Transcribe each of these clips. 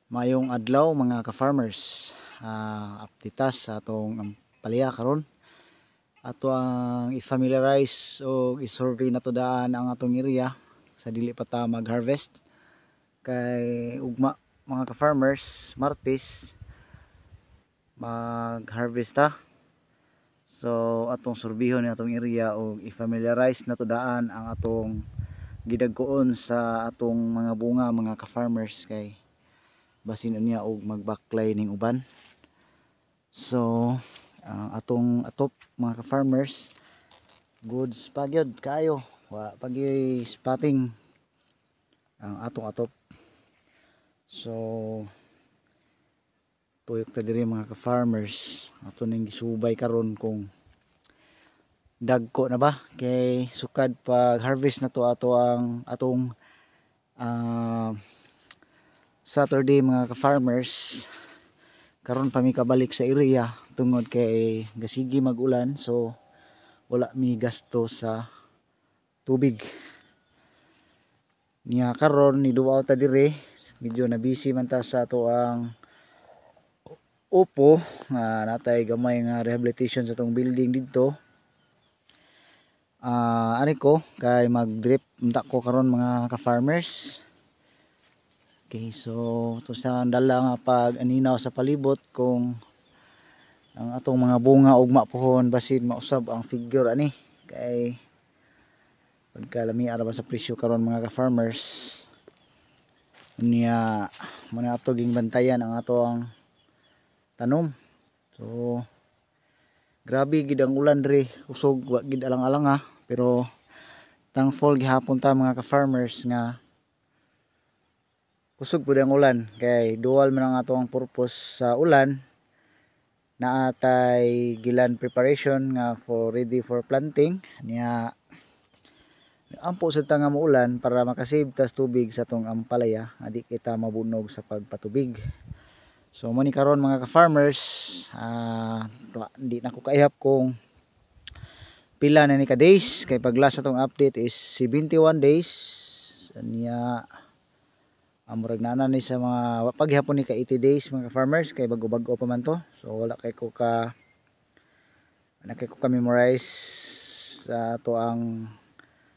Mayong adlaw mga ka-farmers. Updates sa atong palaya karon. Ato ang i-familiarize o i-survey na to daan ang atong area sa dili pa ta mag-harvest. Kay ugma mga ka-farmers, Martes mag-harvest ta. So atong surbihon ni atong area o i-familiarize na to daan ang atong gidagkoon sa atong mga bunga mga ka-farmers kay basin niya og magbaklay ning uban. So atong atop mga ka-farmers, goods pagyod kayo wa pagi spotting ang atong atop. So tuyok ta diri mga ka-farmers, ato ning gisubay karon kung dagko na ba kay sukad pag harvest na to ato ang atong Saturday mga ka-farmers. Karon pa mi kabalik sa area tungod kay gasigi mag-ulan, so wala mi gasto sa tubig. Niya karon ni duwa ta dire, medyo na busy man ta sa ato ang upo nga natay gamay nga rehabilitation sa tong building didto. Ani ko kay mag-drip unta ko karon mga ka-farmers. Okay, so ito sa dala nga pag aninaw sa palibot kung ang atong mga bunga ugma pohon basin mausab ang figure ani kay pagkalami ara ba sa presyo karon mga ka-farmers niya muna ato ging bantayan ang atong tanom. So grabe gid ang ulan diri, kusog wa gid alang-alang pero thankful gihapon ta mga ka-farmers nga kusog pud ang ulan kay dual man ang atong purpose sa ulan. Naatay gilan preparation nga for ready for planting niya ampo sa nga muulan para makasave tas tubig sa tong ampalaya adi kita mabunog sa pagpatubig. So mo ni karon mga ka-farmers, di na ko kaihap kung pila na ni ka days kay pag last atong update is 71 days niya. Murag na ni sa mga paghapon ni ka 80 days mga farmers kay bago-bago pa man to. So wala kay ko ka memorize sa ato ang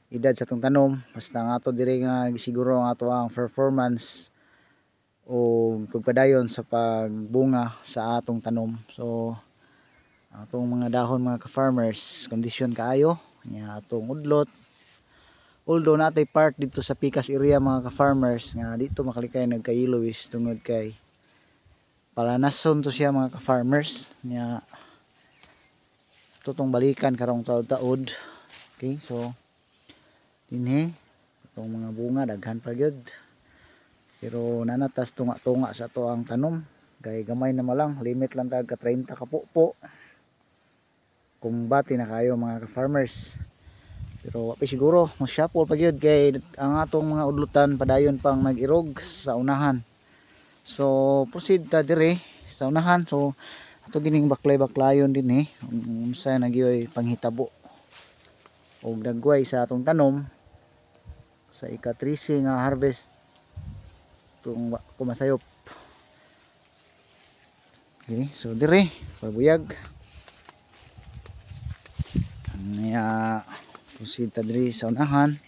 edad sa atong tanom. Basta nga ato diri nga siguro ang ato ang performance o pagpadayon sa pagbunga sa atong tanom. So atong mga dahon mga ka-farmers, condition kaayo nya atong udlot. Although natay part dito sa Picas area mga ka-farmers nga dito makalikay nagkayilowis tungod kay palanason to siya mga ka-farmers nya tutong balikan karong taod-taod. Okay, so dinhi itong mga bunga daghan pa gyud pero nanatas tunga-tunga sa to ang tanom kay gamay na malang limit lang tag ka 30 ka pupo kung bati na kayo mga ka-farmers. Pero wapi siguro masyapol pa gyud kay ang atong mga udlutan padayon pang nag-irog sa unahan. So proceed ta dire sa unahan. So ato gining baklay-baklayon din unsa nagyoy panghitabo og dagway sa atong tanom sa ika-13 nga harvest tung kumasayop. Okay, so dire pabuyag niya proceed ta diri sa unahan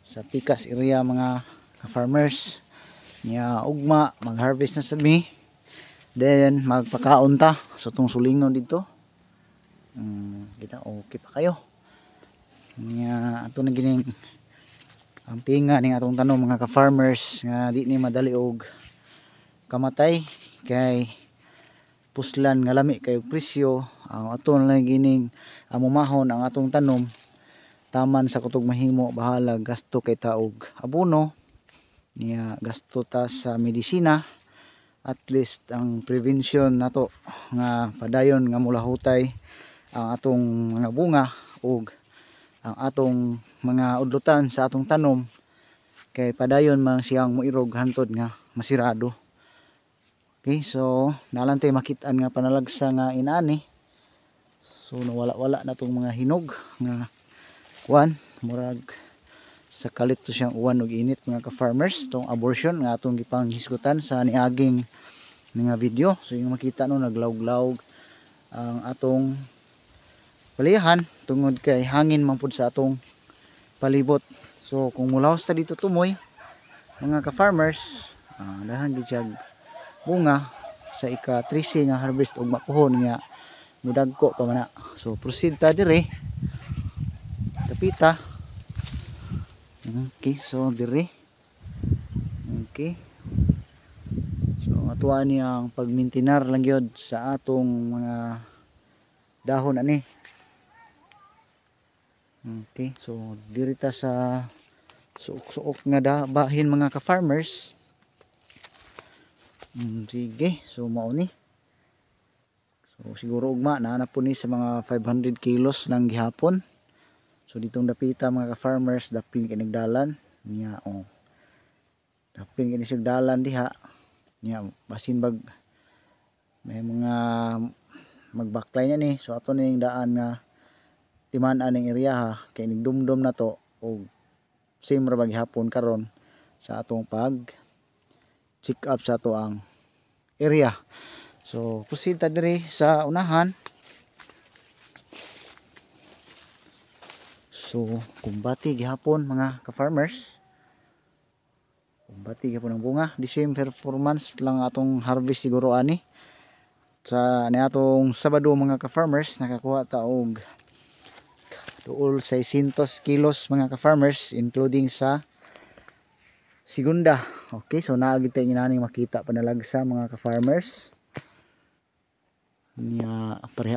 sa Picas area mga ka-farmers niya ugma mag-harvest na sa mi then magpakaon ta sa tong sulingon dito. Kita okay pa kayo niya ato na gining ang pinga ning atong tanom mga ka-farmers nga di ni madali og kamatay kay puslan nga lami kay og presyo. Ato na gining mumahon ang atong tanom taman sa kutog mahimo bahala gasto kay taog abono niya gasto ta sa medisina. At least ang prevention nato nga padayon nga mulahutay ang atong mga bunga ug ang atong mga udlutan sa atong tanom kay padayon man siyang muirog hantod nga masirado. Okay, so nalantay makit-an nga panalagsa nga inani. So nawala-wala na tong mga hinog nga kuan murag sa kalit to siyang uwan og init mga ka-farmers, tong abortion nga atong gipang hisgutan sa niaging nga video. So yung makita no naglawg-lawg ang atong palihan tungod kay hangin man pud sa atong palibot. So kung mulawas ta dito tumoy mga ka-farmers, dahan gid siya bunga sa ika-13 nga harvest og mapuhon nga mudagko pa man na. So proceed ta dire. Tapita. Okay, so dire. Okay. So atuwa ni ang pagmintinar lang gyud sa atong mga dahon ani. Okay, so dirita sa suok-suok nga bahin mga ka-farmers. Sige, so mao ni. So siguro ugma naanap po ni sa mga 500 kilos lang gihapon. So ditong dapita mga ka-farmers, dapin kay nagdalan niya dapin kay sig dalan diha. Niya basin bag may mga magbaklay niya ni. So ato ning daan nga timan-an ning area ha, kay nigdumdum na to og same ra hapon karon sa atong pag check up sa ato ang area. So proceed ta diri sa unahan. So kumbati gihapon mga ka-farmers, kumbati gihapon ang bunga. The same performance lang atong harvest siguro ani sa atong Sabado mga ka-farmers. Nakakuha ta og duol 600 kilos mga ka-farmers including sa segunda. Okay, so naagit tayo inaning makita panalagsa mga ka-farmers niya pareha